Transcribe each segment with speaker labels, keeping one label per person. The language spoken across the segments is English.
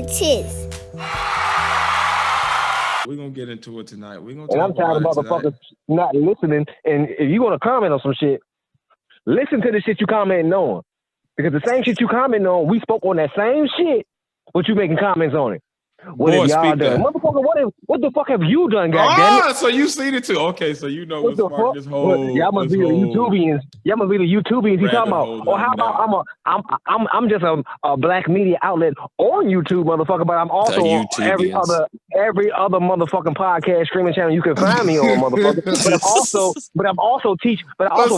Speaker 1: Tiz.
Speaker 2: We're going to get into it tonight. We're going
Speaker 3: to talk about it tonight. And I'm tired of motherfuckers not listening. And if you want to comment on some shit, listen to the shit you commenting on. Because the same shit you commenting on, we spoke on that same shit, but you making comments on it. What have y'all done? Motherfucker, what the fuck have you done, goddammit?
Speaker 2: So you seen it too. Okay, so you know what sparked this whole...
Speaker 3: Y'all must be the YouTubians. Y'all must be the YouTubians he talking about. Or how about I'm just a black media outlet on YouTube, motherfucker, but I'm also on every other motherfucking podcast streaming channel you can find me on, motherfucker. but I'm also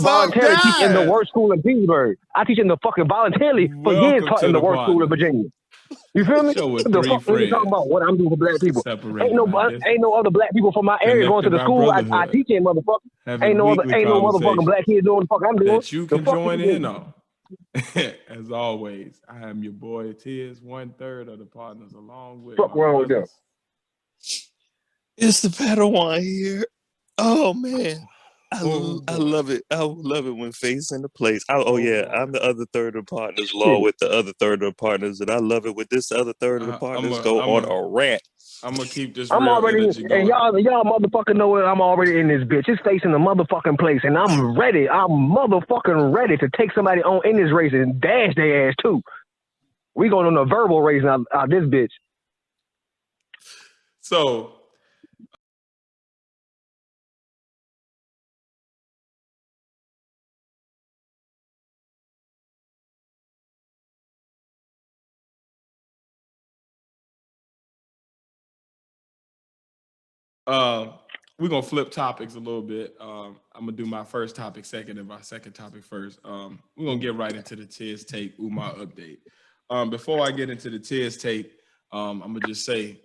Speaker 3: voluntarily teach in the worst school in Pittsburgh. I teach in the fucking voluntarily for years taught in the worst school in Virginia. You feel me? What the fuck are you talking about? What I'm doing for black people? Ain't no other black people from my area going to the school I teach in, motherfucker. Ain't no motherfucking black kids doing the fuck I'm doing.
Speaker 2: That you can join in on. As always, I am your boy Tiz, 1/3 of the partners, along with
Speaker 3: fuck wrong with them.
Speaker 4: It's the Padawan here. Oh man. I love it. I love it when Faith's in the place. I'm the other third of the partners, along with the other third of the partners, and I love it when this other third of the partners go on a rant.
Speaker 2: I'm gonna keep this.
Speaker 3: I'm already, and y'all motherfucking know it. I'm already in this bitch. It's facing the motherfucking place, and I'm ready. I'm motherfucking ready to take somebody on in this race and dash their ass too. We going on a verbal race out this bitch.
Speaker 2: So. We're gonna flip topics a little bit. I'm gonna do my first topic second and my second topic first. We're gonna get right into the Tiz Take Umar update. Before I get into the Tiz Take, I'm gonna just say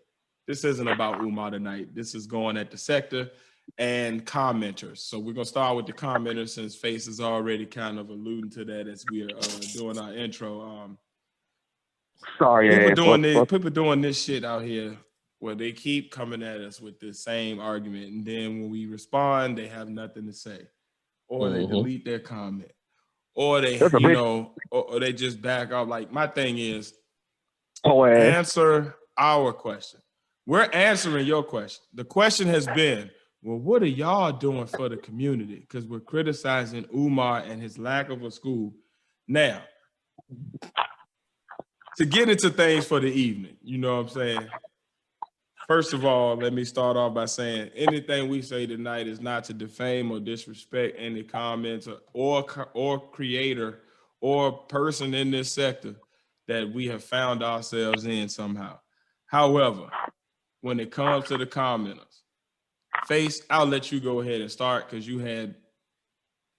Speaker 2: this isn't about Umar tonight. This is going at the sector and commenters. So we're gonna start with the commenters since Face is already kind of alluding to that as we are doing our intro. People doing this shit out here. Where they keep coming at us with this same argument, and then when we respond, they have nothing to say, or they delete their comment, or they, or they just back off. Like my thing is, answer our question. We're answering your question. The question has been, well, what are y'all doing for the community? Because we're criticizing Umar and his lack of a school. Now, to get into things for the evening, you know what I'm saying? First of all, let me start off by saying anything we say tonight is not to defame or disrespect any comments or creator or person in this sector that we have found ourselves in somehow. However, when it comes to the commenters, Face, I'll let you go ahead and start because I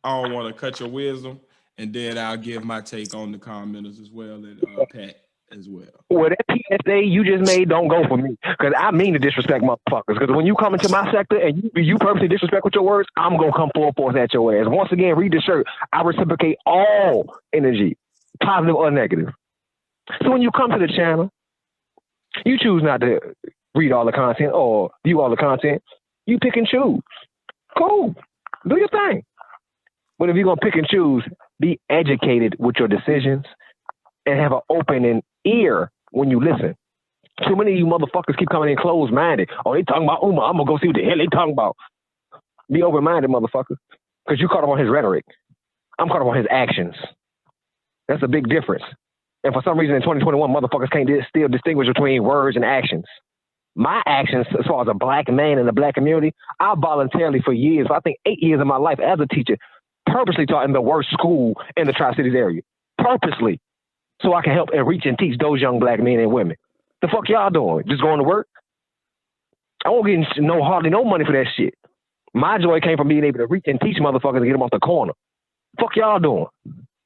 Speaker 2: don't want to cut your wisdom, and then I'll give my take on the commenters as well, and Pat as well.
Speaker 3: Well, that PSA you just made don't go for me because I mean to disrespect motherfuckers. Because when you come into my sector and you purposely disrespect with your words, I'm gonna come full force at your ass. Once again, read the shirt. I reciprocate all energy, positive or negative. So when you come to the channel, you choose not to read all the content or view all the content. You pick and choose. Cool, do your thing. But if you're gonna pick and choose, be educated with your decisions and have an open ear when you listen. Too many of you motherfuckers keep coming in closed-minded. Oh, they talking about Umar. I'm going to go see what the hell they talking about. Be open-minded, motherfucker. Because you caught up on his rhetoric. I'm caught up on his actions. That's a big difference. And for some reason in 2021, motherfuckers can't still distinguish between words and actions. My actions, as far as a black man in the black community, I voluntarily for years, I think 8 years of my life as a teacher, purposely taught in the worst school in the Tri-Cities area. Purposely. So I can help and reach and teach those young black men and women. The fuck y'all doing? Just going to work? I won't get hardly no money for that shit. My joy came from being able to reach and teach motherfuckers and get them off the corner. Fuck y'all doing?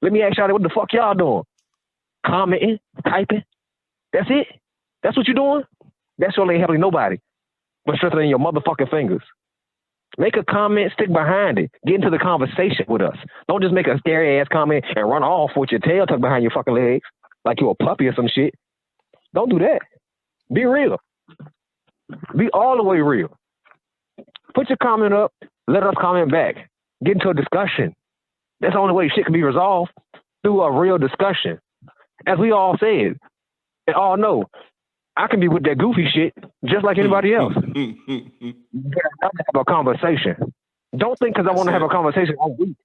Speaker 3: Let me ask y'all, what the fuck y'all doing? Commenting, typing. That's it? That's what you doing? That surely ain't helping nobody. But strengthening your motherfucking fingers. Make a comment, stick behind it. Get into the conversation with us. Don't just make a scary ass comment and run off with your tail tucked behind your fucking legs like you're a puppy or some shit. Don't do that. Be real. Be all the way real. Put your comment up. Let us comment back. Get into a discussion. That's the only way shit can be resolved, through a real discussion. As we all said and all know, I can be with that goofy shit just like anybody else. But I have to have a conversation. Don't think because I want to have a conversation, I'm weak.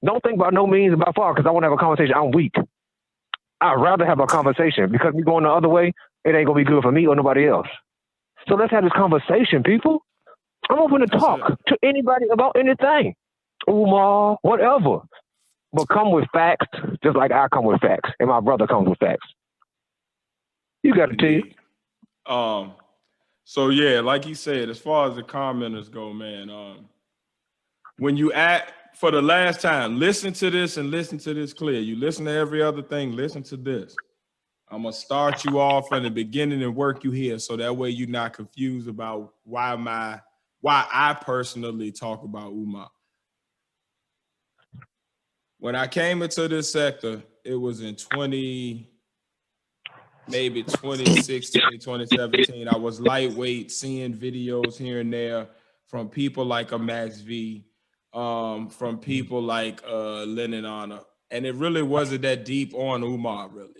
Speaker 3: Don't think by no means by far because I want to have a conversation, I'm weak. I'd rather have a conversation because me going the other way, it ain't going to be good for me or nobody else. So let's have this conversation, people. I'm open to talk to anybody about anything. Umar, whatever. But come with facts, just like I come with facts, and my brother comes with facts. You got to tell you.
Speaker 2: So yeah, like he said, as far as the commenters go, man, when you act for the last time, listen to this and listen to this clear. You listen to every other thing, listen to this. I'm gonna start you off from the beginning and work you here, so that way you're not confused about why I personally talk about Umar. When I came into this sector, it was in 2016, 2017. I was lightweight, seeing videos here and there from people like a Max V, from people like Lennon Honor. And it really wasn't that deep on Umar, really.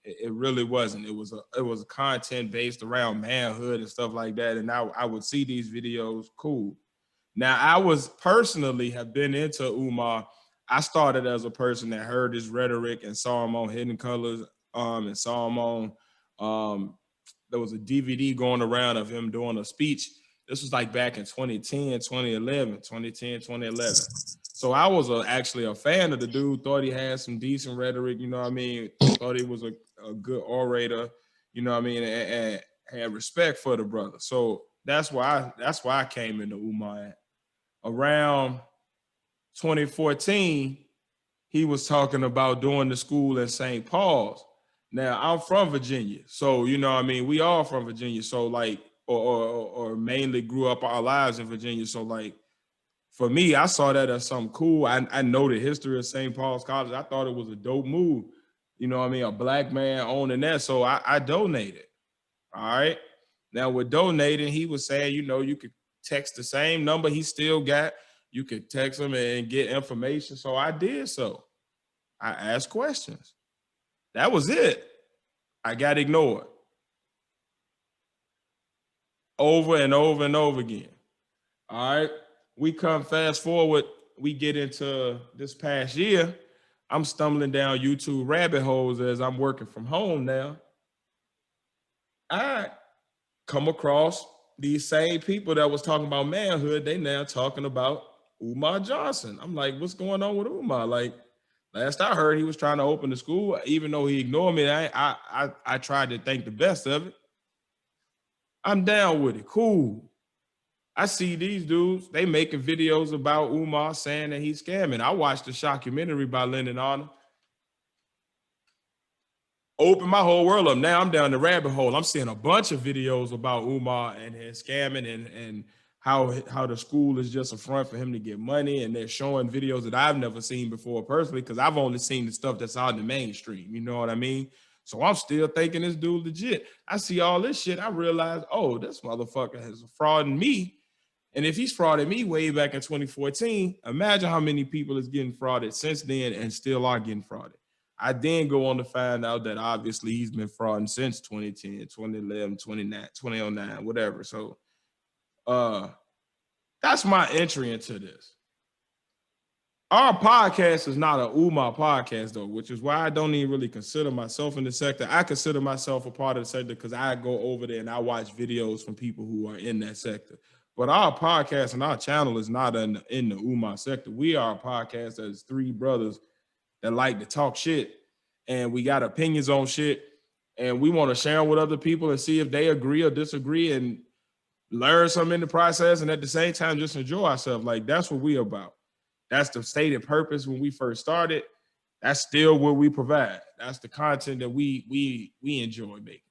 Speaker 2: It really wasn't. It was a content based around manhood and stuff like that. And I would see these videos, cool. Now, I was personally have been into Umar. I started as a person that heard his rhetoric and saw him on Hidden Colors, and saw him on, there was a DVD going around of him doing a speech. This was like back in 2010, 2011. So I was actually a fan of the dude, thought he had some decent rhetoric, you know what I mean? Thought he was a good orator, you know what I mean? And had respect for the brother. So that's why I came into Umar. Around 2014, he was talking about doing the school in St. Paul's. Now, I'm from Virginia, so, you know what I mean? We all from Virginia, so like, or mainly grew up our lives in Virginia. So like, for me, I saw that as something cool. I know the history of St. Paul's College. I thought it was a dope move. You know what I mean? A black man owning that. So I donated. All right. Now with donating, he was saying, you know, you could text the same number he still got. You could text him and get information. So I did so. I asked questions. That was it. I got ignored. Over and over and over again. All right. We come fast forward. We get into this past year. I'm stumbling down YouTube rabbit holes as I'm working from home now. I come across these same people that was talking about manhood. They now talking about Umar Johnson. I'm like, what's going on with Umar? Like, last I heard, he was trying to open the school. Even though he ignored me, I tried to think the best of it. I'm down with it. Cool. I see these dudes, they making videos about Umar saying that he's scamming. I watched the documentary by Lennon Honor. Open my whole world up. Now I'm down the rabbit hole. I'm seeing a bunch of videos about Umar and his scamming and how the school is just a front for him to get money. And they're showing videos that I've never seen before personally, because I've only seen the stuff that's out in the mainstream. You know what I mean? So I'm still thinking this dude legit. I see all this shit. I realize, oh, this motherfucker has frauded me. And if he's frauded me way back in 2014, imagine how many people is getting frauded since then and still are getting frauded. I then go on to find out that obviously he's been frauding since 2010, 2011, 2009, whatever. So that's my entry into this. Our podcast is not an Umar podcast, though, which is why I don't even really consider myself in the sector. I consider myself a part of the sector because I go over there and I watch videos from people who are in that sector. But our podcast and our channel is not in the Umar sector. We are a podcast that's three brothers that like to talk shit, and we got opinions on shit, and we want to share them with other people and see if they agree or disagree and learn something in the process, and at the same time just enjoy ourselves. Like, that's what we about. That's the stated purpose when we first started. That's still what we provide. That's the content that we enjoy making.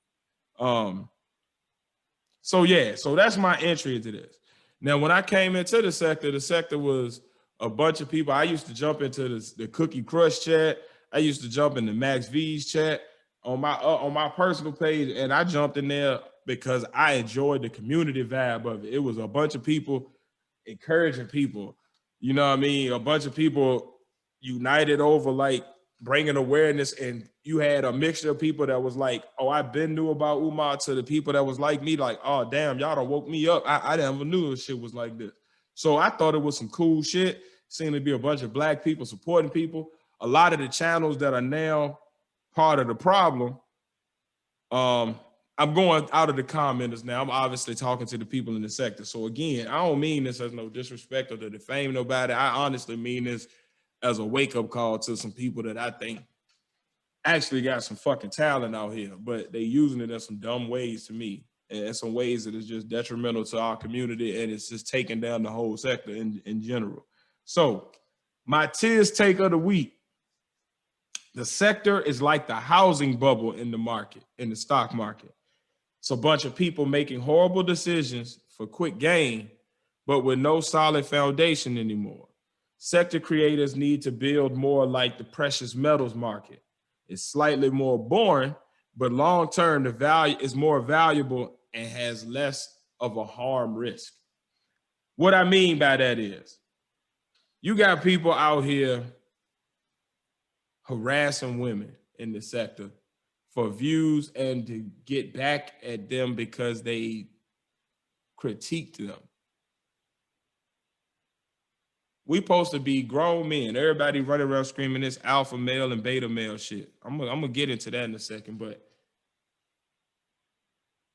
Speaker 2: So yeah, so that's my entry into this. Now, when I came into the sector was a bunch of people. I used to jump into the Cookie Crush chat. I used to jump into Max V's chat on my personal page, and I jumped in there because I enjoyed the community vibe of it. It was a bunch of people encouraging people. You know what I mean? A bunch of people united over like bringing awareness, and you had a mixture of people that was like, oh, I been knew about Umar, to the people that was like me, like, oh, damn, y'all done woke me up. I never knew this shit was like this. So I thought it was some cool shit. Seemed to be a bunch of black people supporting people. A lot of the channels that are now part of the problem, I'm going out of the commenters now. I'm obviously talking to the people in the sector. So again, I don't mean this as no disrespect or to defame nobody. I honestly mean this as a wake-up call to some people that I think actually got some fucking talent out here, but they using it in some dumb ways to me, and some ways that is just detrimental to our community, and it's just taking down the whole sector in general. So my tears take of the week. The sector is like the housing bubble in the market, in the stock market. It's a bunch of people making horrible decisions for quick gain, but with no solid foundation anymore. Sector creators need to build more like the precious metals market. It's slightly more boring, but long-term the value is more valuable and has less of a harm risk. What I mean by that is, you got people out here harassing women in the sector for views and to get back at them because they critiqued them. We supposed to be grown men. Everybody running around screaming this alpha male and beta male shit. I'm gonna get into that in a second, but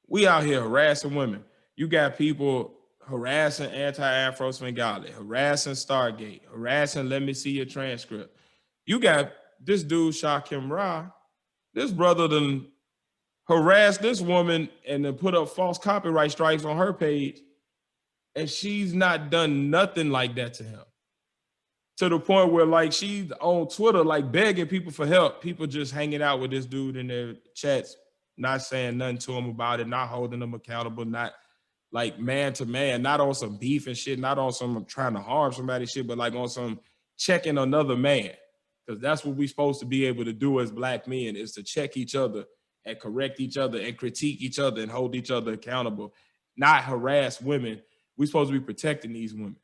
Speaker 2: we out here harassing women. You got people harassing anti-Afro Svengali, harassing Stargate, harassing Let Me See Your Transcript. You got this dude, Shakim Ra, this brother done harassed this woman and then put up false copyright strikes on her page, and she's not done nothing like that to him. To the point where like she's on Twitter, like begging people for help. People just hanging out with this dude in their chats, not saying nothing to him about it, not holding them accountable, not like man to man, not on some beef and shit, not on some trying to harm somebody shit, but like on some checking another man. Because that's what we're supposed to be able to do as black men, is to check each other and correct each other and critique each other and hold each other accountable, not harass women. We're supposed to be protecting these women.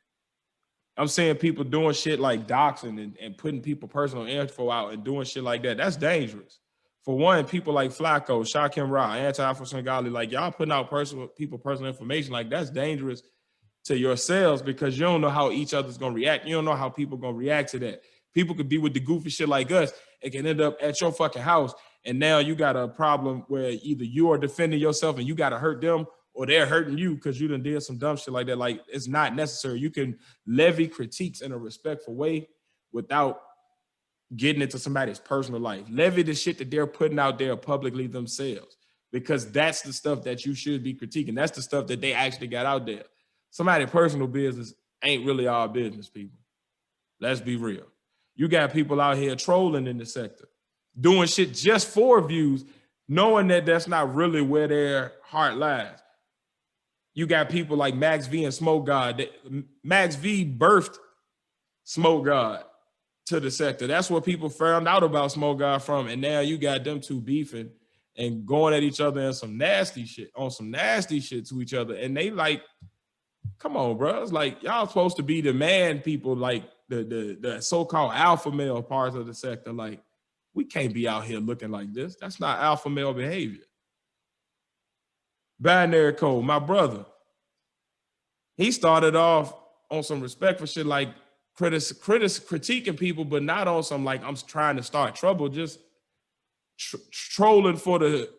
Speaker 2: I'm saying people doing shit like doxing and putting people personal info out and doing shit like that. That's dangerous. For one, people like Flacco, Shakim Ra, Anti-Afro Svengali, like y'all putting out personal information, like that's dangerous to yourselves because you don't know how each other's gonna react. You don't know how people gonna react to that. People could be with the goofy shit like us. It can end up at your fucking house, and now you got a problem where either you are defending yourself and you gotta hurt them, or they're hurting you because you done did some dumb shit like that. Like, it's not necessary. You can levy critiques in a respectful way without getting into somebody's personal life. Levy the shit that they're putting out there publicly themselves, because that's the stuff that you should be critiquing. That's the stuff that they actually got out there. Somebody's personal business ain't really our business, people. Let's be real. You got people out here trolling in the sector, doing shit just for views, knowing that that's not really where their heart lies. You got people like Max V and Smoke God. Max V birthed Smoke God to the sector. That's what people found out about Smoke God from. And now you got them two beefing and going at each other in some nasty shit, on some nasty shit to each other. And they like, come on, bro. It's like, y'all supposed to be the man people, like the so-called alpha male parts of the sector. Like, we can't be out here looking like this. That's not alpha male behavior. Binary Code, my brother, he started off on some respectful shit, like critiquing people, but not on some like I'm trying to start trouble, just trolling for the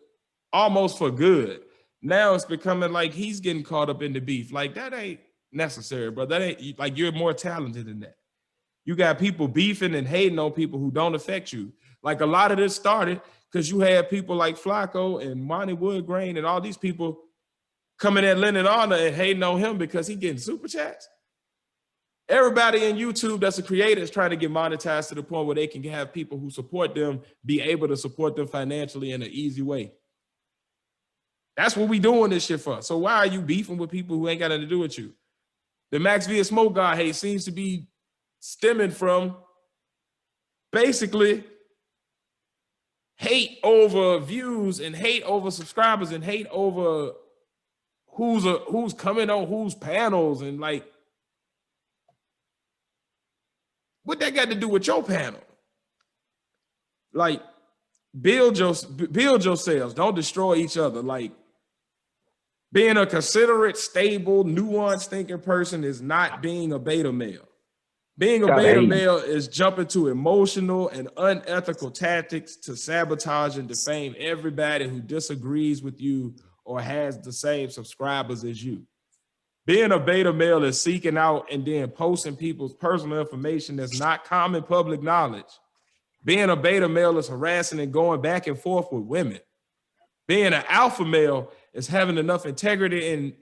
Speaker 2: almost for good. Now it's becoming like he's getting caught up in the beef. Like, that ain't necessary, bro. That ain't, like, you're more talented than that. You got people beefing and hating on people who don't affect you. Like, a lot of this started because you had people like Flacco and Monty Woodgrain and all these people coming at Lennon Honor and hating on him because he getting super chats. Everybody in YouTube that's a creator is trying to get monetized to the point where they can have people who support them be able to support them financially in an easy way. That's what we doing this shit for. So why are you beefing with people who ain't got nothing to do with you? The Max V and Smoke God hate seems to be stemming from basically hate over views and hate over subscribers and hate over who's coming on whose panels, and like, what that got to do with your panel? like build yourselves. Don't destroy each other. Like being a considerate, stable, nuanced thinking person is not being a beta male. Being a beta male is jumping to emotional and unethical tactics to sabotage and defame everybody who disagrees with you or has the same subscribers as you. Being a beta male is seeking out and then posting people's personal information that's not common public knowledge. Being a beta male is harassing and going back and forth with women. Being an alpha male is having enough integrity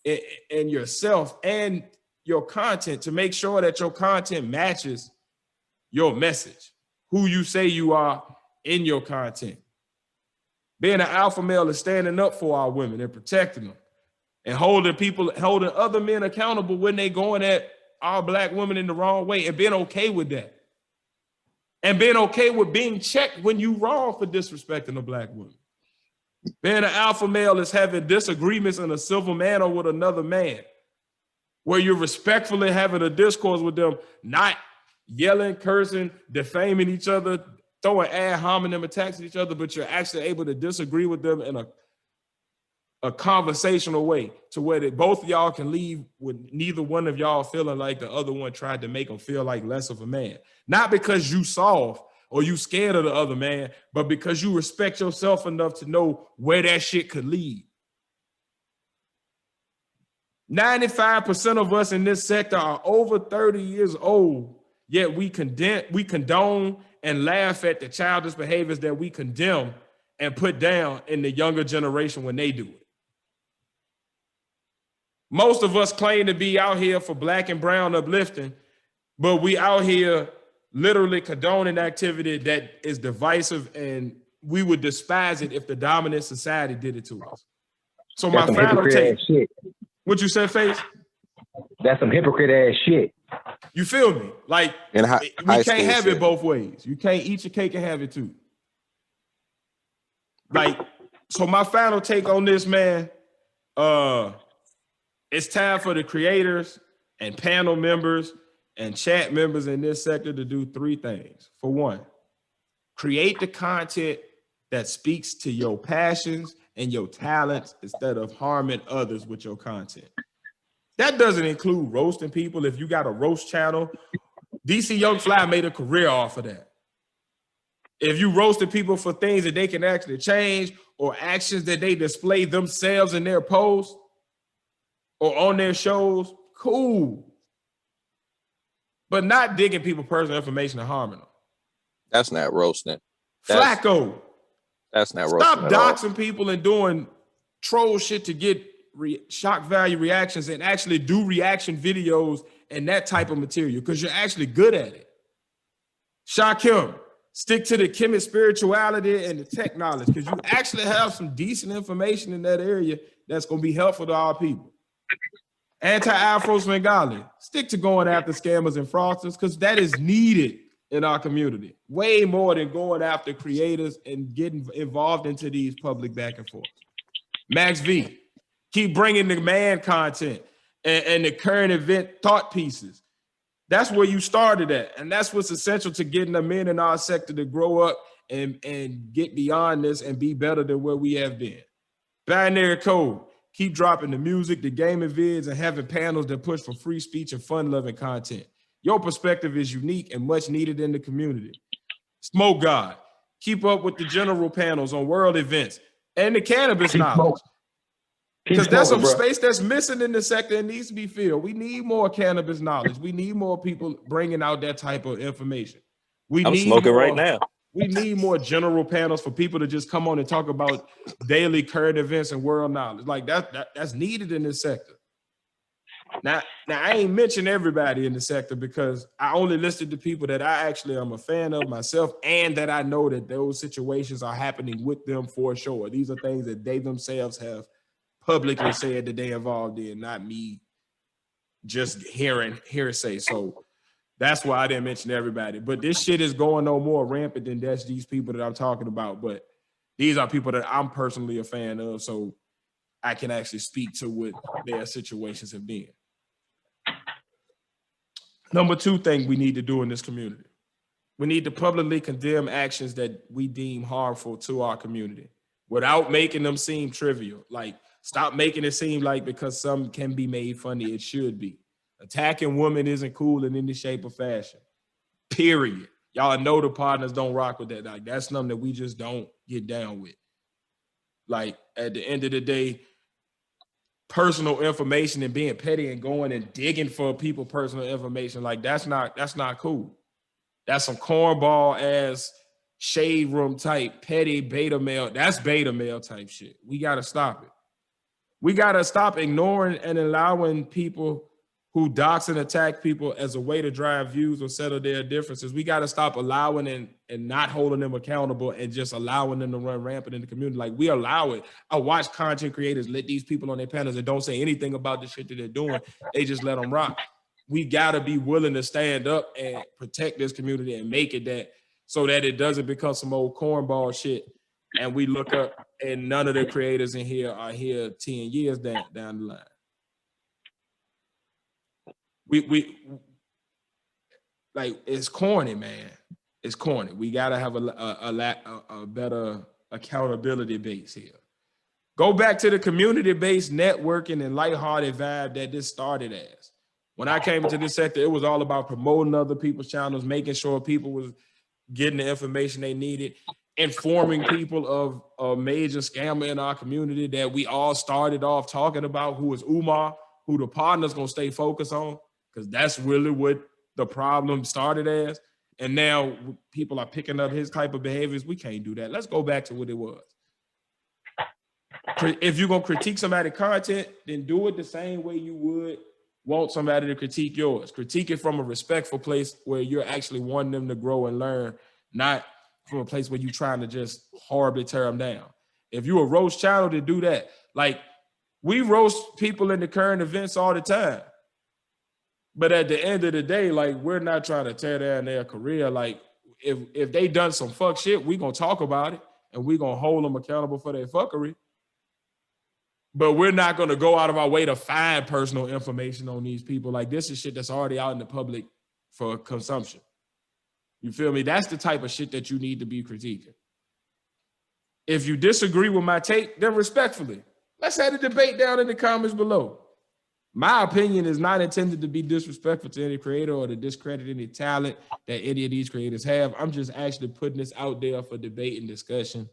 Speaker 2: in yourself and your content to make sure that your content matches your message, who you say you are in your content. Being an alpha male is standing up for our women and protecting them and holding other men accountable when they going at our Black women in the wrong way and being okay with that. And being okay with being checked when you wrong for disrespecting a Black woman. Being an alpha male is having disagreements in a civil manner with another man, where you're respectfully having a discourse with them, not yelling, cursing, defaming each other, throwing ad hominem attacks at each other, but you're actually able to disagree with them in a conversational way to where both of y'all can leave with neither one of y'all feeling like the other one tried to make them feel like less of a man. Not because you soft or you scared of the other man, but because you respect yourself enough to know where that shit could lead. 95% of us in this sector are over 30 years old, yet we condone and laugh at the childish behaviors that we condemn and put down in the younger generation when they do it. Most of us claim to be out here for Black and brown uplifting, but we out here literally condoning activity that is divisive, and we would despise it if the dominant society did it to us. So my final take. What you said, Face?
Speaker 3: That's some hypocrite ass shit.
Speaker 2: You feel me? Like, we can't have it both ways. You can't eat your cake and have it too. Like, so my final take on this, man, it's time for the creators and panel members and chat members in this sector to do three things. For one, create the content that speaks to your passions and your talents instead of harming others with your content. That doesn't include roasting people. If you got a roast channel, DC Young Fly made a career off of that. If you roasted people for things that they can actually change or actions that they display themselves in their posts or on their shows, cool. But not digging people's personal information and harming them.
Speaker 1: That's not roasting.
Speaker 2: Flacco.
Speaker 1: That's not roasting.
Speaker 2: Stop doxing people and doing troll shit to get shock value reactions and actually do reaction videos and that type of material because you're actually good at it. Shock him. Stick to the chemist spirituality and the tech knowledge because you actually have some decent information in that area that's going to be helpful to our people. Anti-Afro Svengali. Stick to going after scammers and fraudsters because that is needed in our community. Way more than going after creators and getting involved into these public back and forth. Max V. Keep bringing the man content and the current event thought pieces. That's where you started at. And that's what's essential to getting the men in our sector to grow up and get beyond this and be better than where we have been. Binary Code. Keep dropping the music, the gaming vids, and having panels that push for free speech and fun-loving content. Your perspective is unique and much needed in the community. Smoke God. Keep up with the general panels on world events and the cannabis knowledge. Because that's some space that's missing in the sector and needs to be filled. We need more cannabis knowledge. We need more people bringing out that type of information.
Speaker 4: I'm smoking right now.
Speaker 2: We need more general panels for people to just come on and talk about daily current events and world knowledge. Like that's needed in this sector. Now I ain't mentioned everybody in the sector because I only listed the people that I actually am a fan of myself and that I know that those situations are happening with them for sure. These are things that they themselves have publicly said that they involved in, not me just hearsay. So that's why I didn't mention everybody. But this shit is going no more rampant than that's these people that I'm talking about. But these are people that I'm personally a fan of, so I can actually speak to what their situations have been. Number two thing we need to do in this community. We need to publicly condemn actions that we deem harmful to our community without making them seem trivial. Like, stop making it seem like because some can be made funny, it should be. Attacking women isn't cool in any shape or fashion. Period. Y'all know the partners don't rock with that. Like, that's something that we just don't get down with. Like, at the end of the day, personal information and being petty and going and digging for people's personal information, like, that's not cool. That's some cornball ass shade room type petty beta male. That's beta male type shit. We gotta stop it. We gotta stop ignoring and allowing people who dox and attack people as a way to drive views or settle their differences. We gotta stop allowing and not holding them accountable and just allowing them to run rampant in the community. Like, we allow it. I watch content creators let these people on their panels and don't say anything about the shit that they're doing. They just let them rock. We gotta be willing to stand up and protect this community and make it that, so that it doesn't become some old cornball shit. And we look up and none of the creators in here are here 10 years down the line. We like, it's corny, man. It's corny. We gotta have a better accountability base here. Go back to the community-based networking and lighthearted vibe that this started as. When I came into this sector, it was all about promoting other people's channels, making sure people was getting the information they needed, informing people of a major scammer in our community that we all started off talking about, who is Umar, who the partner's gonna stay focused on, because that's really what the problem started as. And now people are picking up his type of behaviors. We can't do that. Let's go back to what it was. If you're gonna critique somebody's content, then do it the same way you would want somebody to critique yours. Critique it from a respectful place where you're actually wanting them to grow and learn, not from a place where you're trying to just horribly tear them down. If you're a roast channel, to do that. Like, we roast people in the current events all the time. But at the end of the day, like, we're not trying to tear down their career. Like, if they done some fuck shit, we gonna talk about it and we gonna hold them accountable for their fuckery. But we're not gonna go out of our way to find personal information on these people. Like, this is shit that's already out in the public for consumption. You feel me? That's the type of shit that you need to be critiquing. If you disagree with my take, then respectfully, let's have a debate down in the comments below. My opinion is not intended to be disrespectful to any creator or to discredit any talent that any of these creators have. I'm just actually putting this out there for debate and discussion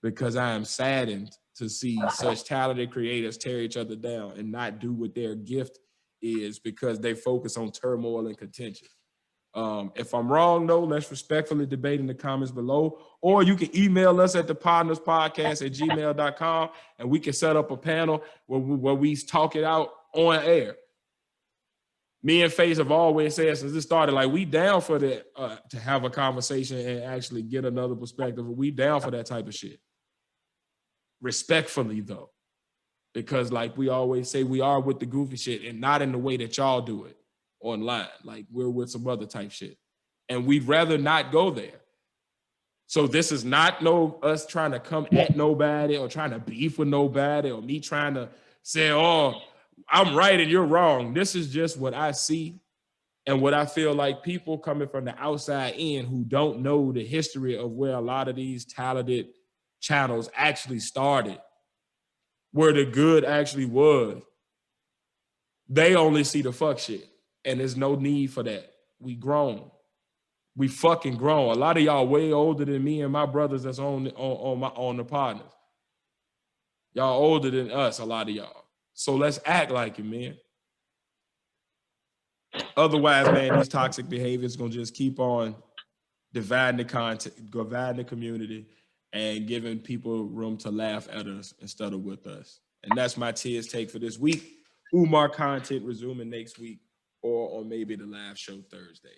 Speaker 2: because I am saddened to see such talented creators tear each other down and not do what their gift is because they focus on turmoil and contention. If I'm wrong, though, let's respectfully debate in the comments below, or you can email us at thepodnaspodcast@gmail.com and we can set up a panel where we talk it out on air. Me and Face have always said since it started, like, we down for that, to have a conversation and actually get another perspective. We down for that type of shit. Respectfully, though, because like we always say, we are with the goofy shit and not in the way that y'all do it online. Like, we're with some other type shit and we'd rather not go there. So this is not us trying to come at nobody or trying to beef with nobody or me trying to say, oh, I'm right and you're wrong. This is just what I see and what I feel like people coming from the outside in who don't know the history of where a lot of these talented channels actually started, where the good actually was. They only see the fuck shit, and there's no need for that. We grown. We fucking grown. A lot of y'all way older than me and my brothers that's on the partners. Y'all older than us, a lot of y'all. So let's act like it, man. Otherwise, man, these toxic behaviors gonna just keep on dividing the content, dividing the community, and giving people room to laugh at us instead of with us. And that's my tears take for this week. Umar content resuming next week or maybe the live show Thursday.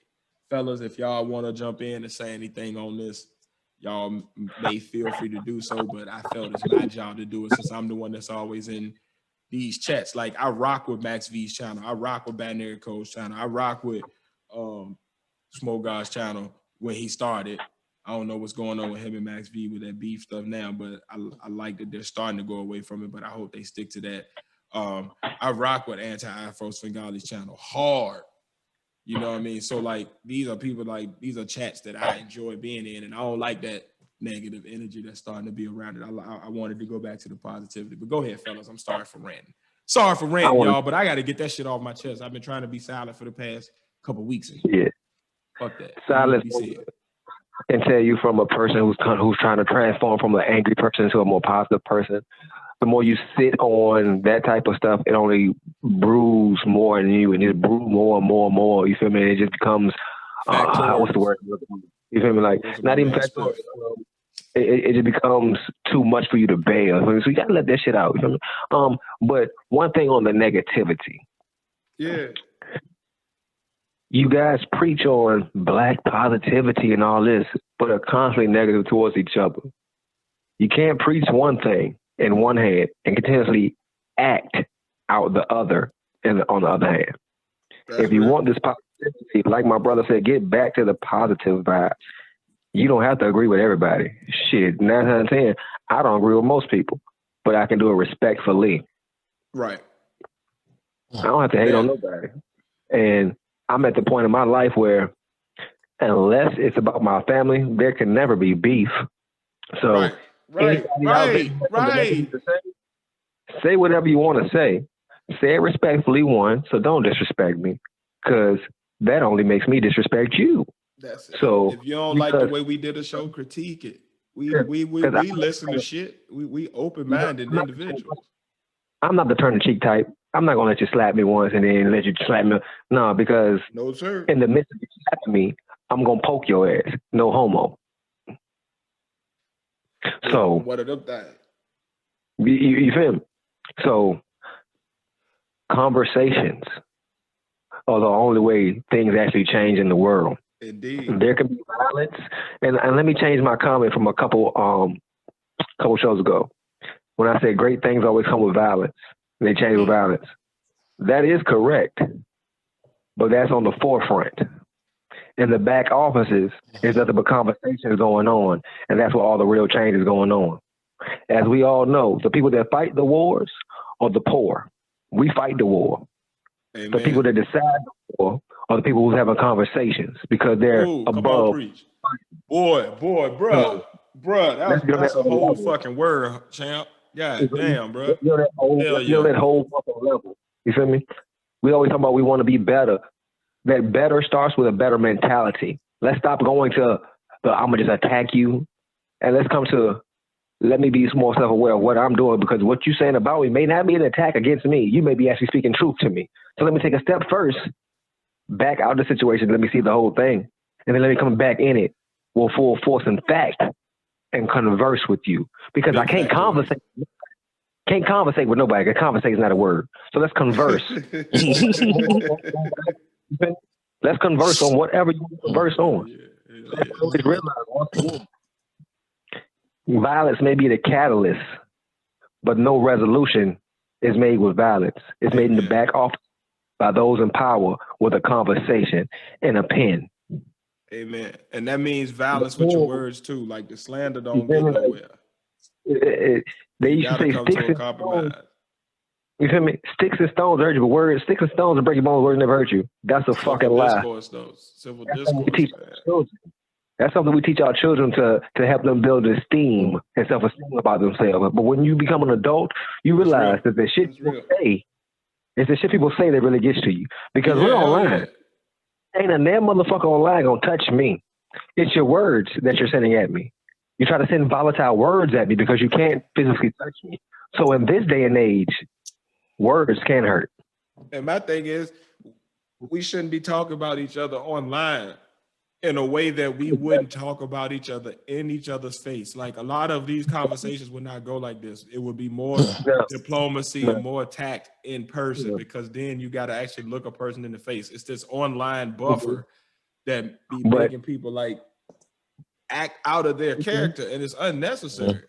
Speaker 2: Fellas, if y'all want to jump in and say anything on this, y'all may feel free to do so, but I felt it's my job to do it since I'm the one that's always in these chats. Like, I rock with Max V's channel. I rock with Binary Code's channel. I rock with Smoke God's channel when he started. I don't know what's going on with him and Max V with that beef stuff now, but I like that they're starting to go away from it, but I hope they stick to that. I rock with Anti-Afro Svengali's channel hard. You know what I mean? So like these are people like these are chats that I enjoy being in, and I don't like that negative energy that's starting to be around it. I wanted to go back to the positivity, but go ahead, fellas. I'm sorry for ranting. Sorry for ranting, y'all, but I got to get that shit off my chest. I've been trying to be silent for the past couple weeks.
Speaker 3: Yeah,
Speaker 2: fuck that.
Speaker 3: silence. And tell you from a person who's trying to transform from an angry person to a more positive person. The more you sit on that type of stuff, it only brews more in you, and it brews more and more and more. You feel me? It just becomes what's the word? You feel me? Like not even factoid. It just becomes too much for you to bear. So you gotta let that shit out. You feel me? But one thing on the negativity.
Speaker 2: Yeah.
Speaker 3: You guys preach on black positivity and all this, but are constantly negative towards each other. You can't preach one thing in one hand and continuously act out the other on the other hand. If you want this positivity, like my brother said, get back to the positive vibe. You don't have to agree with everybody. Shit, 9 out of 10, I don't agree with most people, but I can do it respectfully.
Speaker 2: Right.
Speaker 3: I don't have to hate on nobody. And I'm at the point in my life where unless it's about my family, there can never be beef. So
Speaker 2: right.
Speaker 3: Say whatever you want to say. Say it respectfully, one, so don't disrespect me, because that only makes me disrespect you.
Speaker 2: That's it.
Speaker 3: So
Speaker 2: if you don't like the way we did a show, critique it. We listen to shit. We open-minded individuals.
Speaker 3: I'm not the turn the cheek type. I'm not gonna let you slap me once and then let you slap me. No, because
Speaker 2: no, sir.
Speaker 3: In the midst of you slapping me, I'm gonna poke your ass. No homo. So
Speaker 2: what are them things?
Speaker 3: You feel me? So conversations are the only way things actually change in the world.
Speaker 2: Indeed.
Speaker 3: There can be violence, and let me change my comment from a couple shows ago. When I said great things always come with violence, they change with violence. That is correct, but that's on the forefront. In the back offices, there's nothing but conversations going on, and that's where all the real change is going on. As we all know, the people that fight the wars are the poor. We fight the war.
Speaker 2: Amen.
Speaker 3: The people that decide the war are the people who's having conversations because they're above.
Speaker 2: Boy, bruh, that's a whole fucking word, champ. God damn, bro.
Speaker 3: That whole fucking level. You feel me? We always talk about we want to be better. That better starts with a better mentality. Let's stop going to the I'm gonna just attack you, and let's come to let me be more self-aware of what I'm doing, because what you're saying about me may not be an attack against me. You may be actually speaking truth to me. So let me take a step first, back out of the situation. Let me see the whole thing, and then let me come back in it with full force and fact and converse with you, because I can't conversate. Can't conversate with nobody, because conversate is not a word. So let's converse. Let's converse on whatever you want to converse on. Let's realize once again, violence may be the catalyst, but no resolution is made with violence. It's made in the back office by those in power with a conversation and a pen.
Speaker 2: Amen. And that means violence with your words too. Like the slander don't get nowhere.
Speaker 3: They used to say sticks and stones. You feel me? Sticks and stones hurt you, but words, sticks and stones will break your bones. Words never hurt you. That's a fucking lie.
Speaker 2: Civil discourse.
Speaker 3: That's something we teach our children to help them build esteem and self-esteem about themselves. But when you become an adult, you realize that the shit people say, it's the shit people say that really gets to you. Because we're online. Ain't a damn motherfucker online gonna touch me. It's your words that you're sending at me. You try to send volatile words at me because you can't physically touch me. So in this day and age, words can hurt.
Speaker 2: And my thing is, we shouldn't be talking about each other online in a way that we wouldn't talk about each other in each other's face. Like a lot of these conversations would not go like this. It would be more diplomacy and more tact in person, because then you got to actually look a person in the face. It's this online buffer that be making people like act out of their character, and it's unnecessary.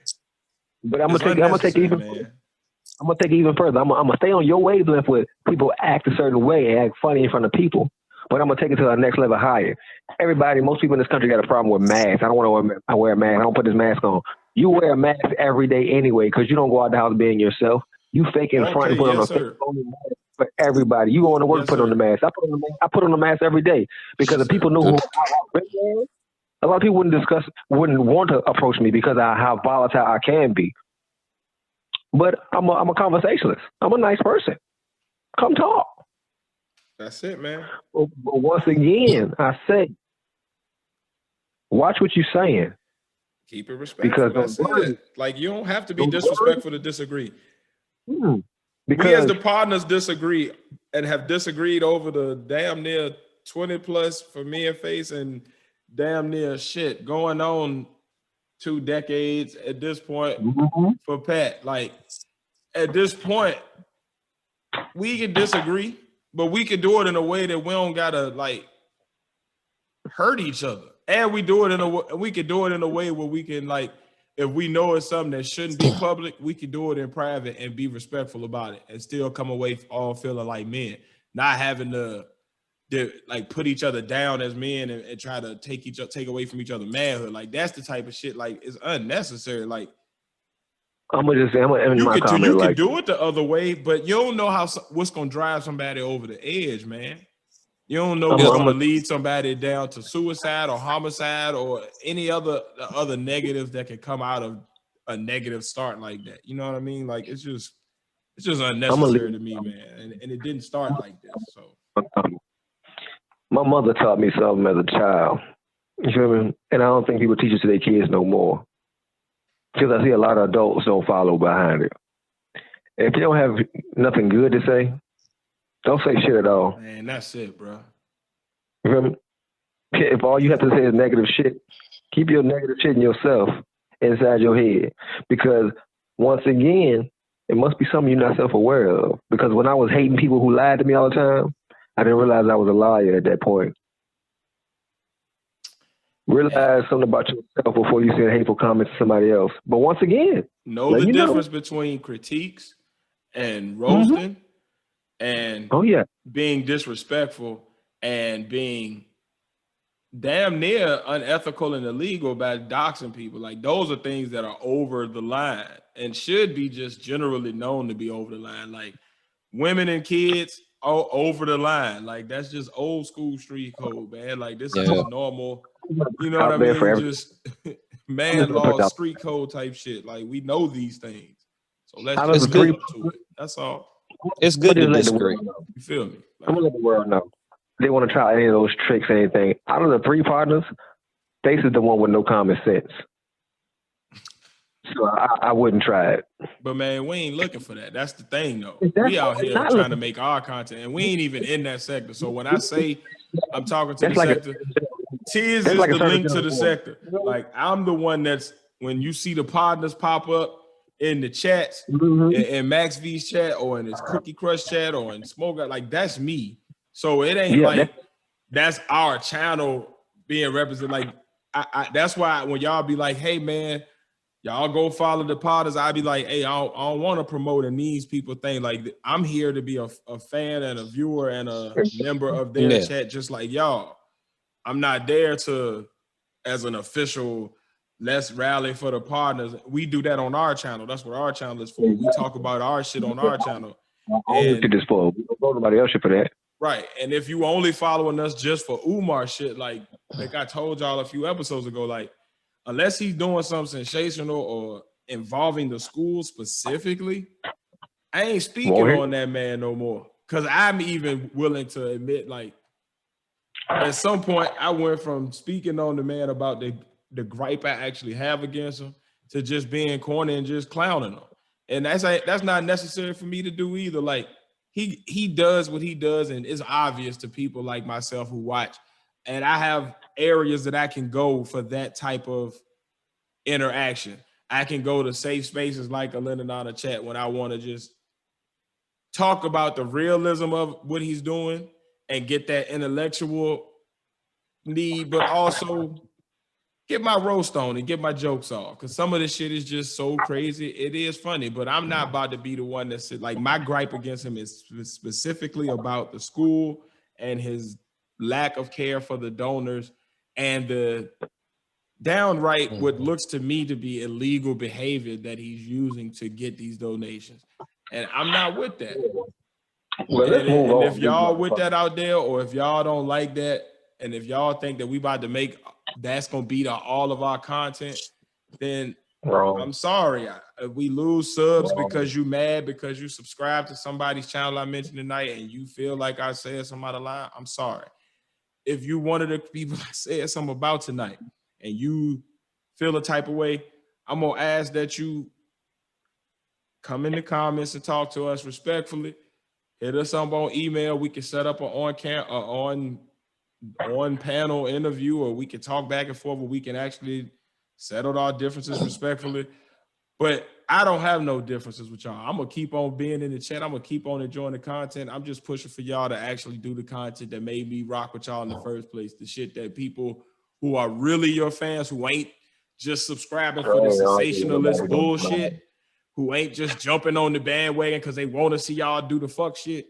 Speaker 3: But I'm gonna take it even further. I'm gonna stay on your wavelength with people act a certain way and act funny in front of people. But I'm gonna take it to the next level higher. Most people in this country got a problem with masks. I don't want to wear a mask. I don't put this mask on. You wear a mask every day anyway, because you don't go out the house being yourself. You fake in front and put on a fake for everybody. You going to work,
Speaker 2: Yes,
Speaker 3: put on
Speaker 2: sir.
Speaker 3: the mask. I put on the mask every day because if people knew who I was, a lot of people wouldn't want to approach me because of how volatile I can be. But I'm a conversationalist. I'm a nice person. Come talk.
Speaker 2: That's it, man.
Speaker 3: But once again, I say, watch what you're saying.
Speaker 2: Keep it respectful. That's it. Like, you don't have to be disrespectful to disagree.
Speaker 3: Because
Speaker 2: We as the partners disagree and have disagreed over the damn near 20 plus for me and Face and damn near shit going on 2 decades at this point for Pat. Like, at this point, we can disagree, but we can do it in a way that we don't gotta like hurt each other. And we do it we can do it in a way where we can, like, if we know it's something that shouldn't be public, we can do it in private and be respectful about it and still come away all feeling like men, not having to like put each other down as men and try to take away from each other manhood. Like, that's the type of shit, like, it's unnecessary. Like,
Speaker 3: I'm gonna just say, I'm gonna end my comment.
Speaker 2: You
Speaker 3: like,
Speaker 2: can do it the other way, but you don't know what's gonna drive somebody over the edge, man. You don't know what's gonna lead somebody down to suicide or homicide or any other negatives that can come out of a negative start like that. You know what I mean? Like, it's just unnecessary to me, man. And it didn't start like this. So
Speaker 3: my mother taught me something as a child. You feel me? And I don't think people teach it to their kids no more. Because I see a lot of adults don't follow behind it. If you don't have nothing good to say, don't say shit at all.
Speaker 2: Man, that's it, bro.
Speaker 3: You feel me? If all you have to say is negative shit, keep your negative shit in yourself inside your head. Because once again, it must be something you're not self-aware of. Because when I was hating people who lied to me all the time, I didn't realize I was a liar at that point. Realize something about yourself before you say hateful comments to somebody else. But once again,
Speaker 2: know the difference between critiques and roasting and being disrespectful and being damn near unethical and illegal by doxing people. Like, those are things that are over the line and should be just generally known to be over the line. Like, women and kids are over the line. Like, that's just old school street code, man. Like, this is just normal. You know what I mean? Just man law, street code type shit. Like, we know these things. So let's just live up to it. That's all.
Speaker 1: It's good to disagree.
Speaker 2: You feel me?
Speaker 3: I'm gonna let the world know. They want to try any of those tricks or anything. Out of the 3 partners, Face is the one with no common sense. So I wouldn't try it.
Speaker 2: But man, we ain't looking for that. That's the thing, though. We out here trying to make our content, and we ain't even in that sector. So when I say I'm talking to the sector, Tiz is the link to the sector. Like, I'm the one that's, when you see the partners pop up in the chats, in Max V's chat or in his Cookie Crush chat or in Smoke, like, that's me. So it ain't like that's our channel being represented. Like, I that's why when y'all be like, hey man, y'all go follow the potters, I be like, hey, I don't want to promote a needs people thing. Like, I'm here to be a fan and a viewer and a member of their chat, just like y'all. I'm not there to, as an official, let's rally for the partners. We do that on our channel. That's what our channel is for. We talk about our shit on our channel. And
Speaker 3: we don't go nobody else for that.
Speaker 2: Right. And if you only following us just for Umar shit, like I told y'all a few episodes ago, like, unless he's doing something sensational or involving the school specifically, I ain't speaking on that man no more. Because I'm even willing to admit, like, at some point, I went from speaking on the man about the gripe I actually have against him to just being corny and just clowning him. And that's not necessary for me to do either. Like, he does what he does, and it's obvious to people like myself who watch. And I have areas that I can go for that type of interaction. I can go to safe spaces like a Lennon chat when I want to just talk about the realism of what he's doing and get that intellectual need, but also get my roast on and get my jokes off. Because some of this shit is just so crazy. It is funny, but I'm not about to be the one that's like, my gripe against him is specifically about the school and his lack of care for the donors and the downright what looks to me to be illegal behavior that he's using to get these donations. And I'm not with that.
Speaker 3: Well, let's move
Speaker 2: and
Speaker 3: on.
Speaker 2: if y'all with that out there, or if y'all don't like that, and if y'all think that we about to make that's gonna beat all of our content, then
Speaker 3: Wrong.
Speaker 2: I'm sorry. If we lose subs
Speaker 3: Wrong.
Speaker 2: because you mad because you subscribe to somebody's channel I mentioned tonight and you feel like I said something out of line, I'm sorry. If you one of the people I said something about tonight and you feel a type of way, I'm gonna ask that you come in the comments and talk to us respectfully. Hit us up on email. We can set up an on panel interview, or we can talk back and forth, where we can actually settle our differences respectfully. But I don't have no differences with y'all. I'm gonna keep on being in the chat. I'm gonna keep on enjoying the content. I'm just pushing for y'all to actually do the content that made me rock with y'all in the first place. The shit that people who are really your fans, who ain't just subscribing for the sensationalist bullshit, who ain't just jumping on the bandwagon because they want to see y'all do the fuck shit.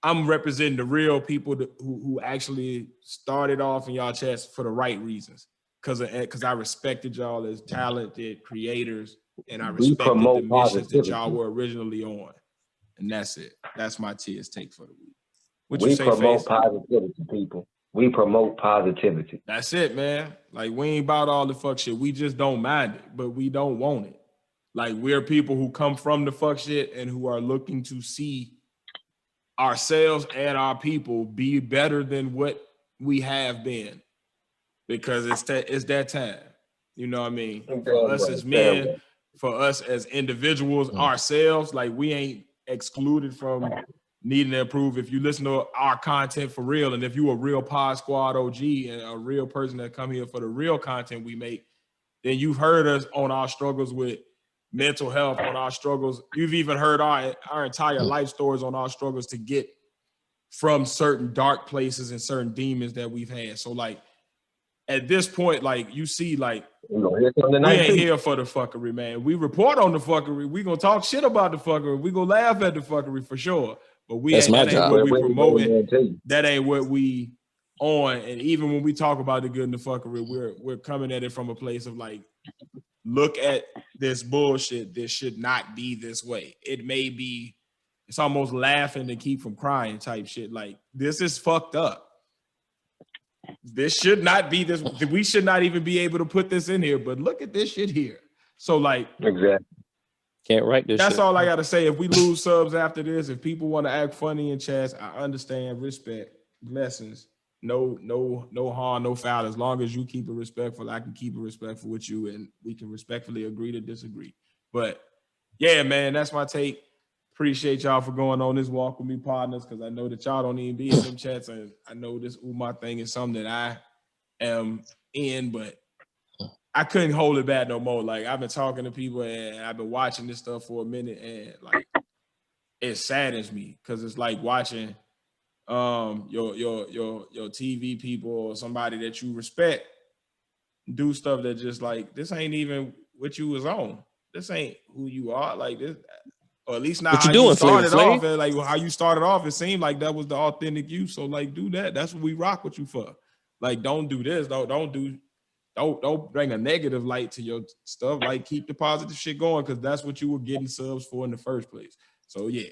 Speaker 2: I'm representing the real people who actually started off in y'all chats for the right reasons. Because I respected y'all as talented creators, and I respected the missions that y'all were originally on. And that's it. That's my tears take for the week.
Speaker 3: We promote positivity, people. We promote positivity.
Speaker 2: That's it, man. Like, we ain't about all the fuck shit. We just don't mind it, but we don't want it. Like, we're people who come from the fuck shit and who are looking to see ourselves and our people be better than what we have been, because it's that time. You know what I mean? For us as men, for us as individuals, ourselves, like, we ain't excluded from needing to improve. If you listen to our content for real, and if you a real Pod Squad OG and a real person that come here for the real content we make, then you've heard us on our struggles with mental health, on our struggles. You've even heard our entire life stories on our struggles to get from certain dark places and certain demons that we've had. So, like, at this point, like, you see, like, we ain't here for the fuckery, man. We report on the fuckery. We gonna talk shit about the fuckery. We gonna laugh at the fuckery for sure. But that ain't what we promoting. That ain't what we on. And even when we talk about the good and the fuckery, we're coming at it from a place of, like, look at this bullshit. This should not be this way. It may be, it's almost laughing to keep from crying type shit. Like, this is fucked up. This should not be this. We should not even be able to put this in here, but look at this shit here. So, like,
Speaker 3: exactly.
Speaker 1: Can't write this
Speaker 2: that's
Speaker 1: shit.
Speaker 2: all I got to say. If we lose subs after this, if people want to act funny in chats, I understand, respect, blessings. No harm, no foul. As long as you keep it respectful, I can keep it respectful with you, and we can respectfully agree to disagree. But yeah, man, that's my take. Appreciate y'all for going on this walk with me, partners, because I know that y'all don't even be in them chats, and I know this Umar thing is something that I am in, but I couldn't hold it back no more. Like, I've been talking to people and I've been watching this stuff for a minute, and, like, it saddens me, because it's like watching your TV people or somebody that you respect do stuff that just, like, this ain't even what you was on. This ain't who you are. Like, this, or at least not how you started off. And, like, how you started off, it seemed like that was the authentic you. So, like, do that. That's what we rock with you for. Like, don't do this. Don't bring a negative light to your stuff. Like, keep the positive shit going, because that's what you were getting subs for in the first place. So yeah.